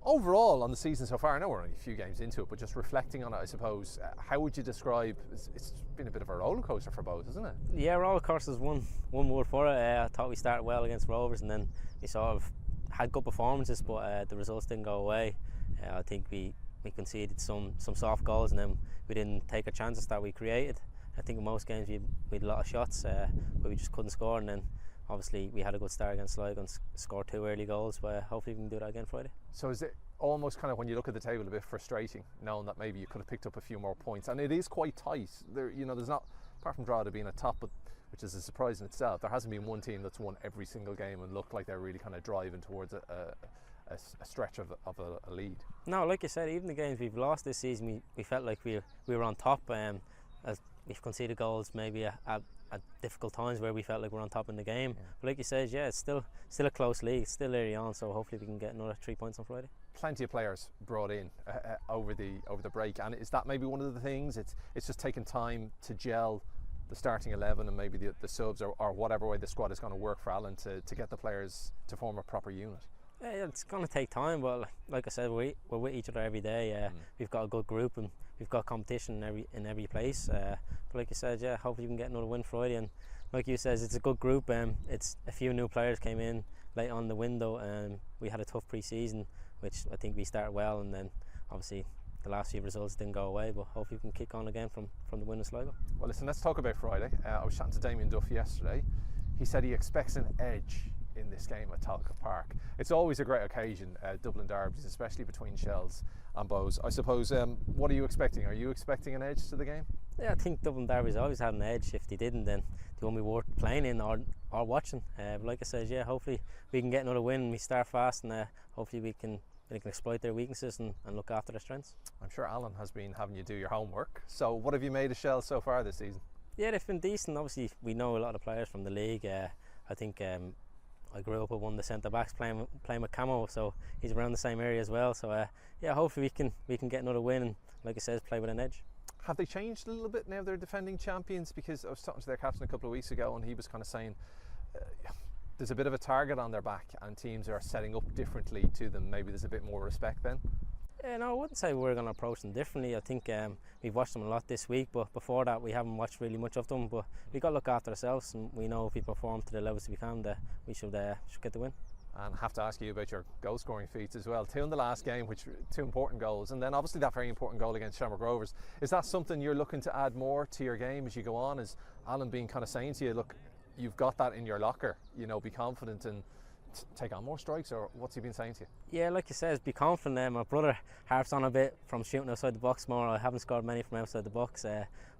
Overall, on the season so far, I know we're only a few games into it, but just reflecting on it, I suppose, how would you describe? It's been a bit of a roller coaster for Bohs, isn't it? Yeah, roller coaster is one word for it. I thought we started well against Rovers, and then we sort of had good performances, but the results didn't go away. I think we conceded some soft goals, and then we didn't take our chances that we created. I think in most games we had a lot of shots, but we just couldn't score, and then obviously we had a good start against Sligo and scored 2 early goals, but hopefully we can do that again Friday. So is it almost kind of, when you look at the table, a bit frustrating knowing that maybe you could have picked up a few more points, and it is quite tight there, there's not, apart from Drogheda being at top, but which is a surprise in itself, there hasn't been one team that's won every single game and looked like they're really kind of driving towards a stretch of a lead. No, like you said, even the games we've lost this season, we felt like we were on top. As we've conceded goals maybe at difficult times where we felt like we're on top in the game. Yeah. But like you said, yeah, it's still a close league, it's still early on, so hopefully we can get another 3 points on Friday. Plenty of players brought in over the break, and is that maybe one of the things? It's just taken time to gel the starting 11 and maybe the subs or whatever way the squad is going to work for Alan to get the players to form a proper unit. Yeah, it's going to take time, but like I said, we're with each other every day. We've got a good group and we've got competition in every place. But like you said, yeah, hopefully we can get another win Friday. And like you said, it's a good group. It's a few new players came in late on the window, and we had a tough pre-season, which I think we started well, and then obviously the last few results didn't go away, but hopefully we can kick on again from the win in Sligo. Well, listen, let's talk about Friday. I was chatting to Damien Duff yesterday. He said he expects an edge in this game at Tolka Park. It's always a great occasion, Dublin derbies, especially between Shels and Bohs. I suppose, what are you expecting? Are you expecting an edge to the game? Yeah, I think Dublin derbies always had an edge. If they didn't, then they won't be worth playing in or watching. But like I said, yeah, hopefully we can get another win. We start fast, and hopefully we can exploit their weaknesses and look after their strengths. I'm sure Alan has been having you do your homework. So what have you made of Shels so far this season? Yeah, they've been decent. Obviously, we know a lot of players from the league. I think I grew up with one of the centre backs playing with Camo, so he's around the same area as well. So yeah, hopefully we can get another win and, like I said, play with an edge. Have they changed a little bit now they're defending champions? Because I was talking to their captain a couple of weeks ago, and he was kind of saying there's a bit of a target on their back, and teams are setting up differently to them. Maybe there's a bit more respect then. Yeah, no, I wouldn't say we're going to approach them differently. I think we've watched them a lot this week, but before that we haven't watched really much of them. But we've got to look after ourselves, and we know if we perform to the levels we can, that we should get the win. And I have to ask you about your goal scoring feats as well. 2 in the last game, which 2 important goals, and then obviously that very important goal against Shelbourne Rovers. Is that something you're looking to add more to your game as you go on? Is Alan been kind of saying to you, look, you've got that in your locker, be confident and take on more strikes, or what's he been saying to you? Yeah, like you said, be confident. My brother harps on a bit from shooting outside the box more. I haven't scored many from outside the box.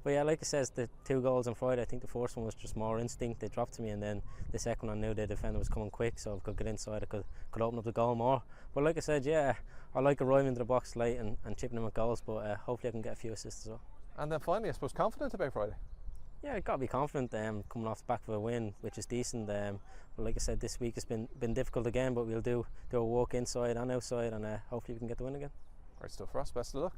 But yeah, like I said, the 2 goals on Friday, I think the first one was just more instinct. They dropped to me, and then the second one I knew the defender was coming quick, so if I could get inside, I could open up the goal more. But like I said, yeah, I like arriving into the box late and chipping in with goals, but hopefully I can get a few assists as well. And then finally, I suppose, confident about Friday? Yeah, I've got to be confident coming off the back of a win, which is decent. But like I said, this week has been difficult again, but we'll do a walk inside and outside, and hopefully we can get the win again. Great stuff, Ross. Best of luck.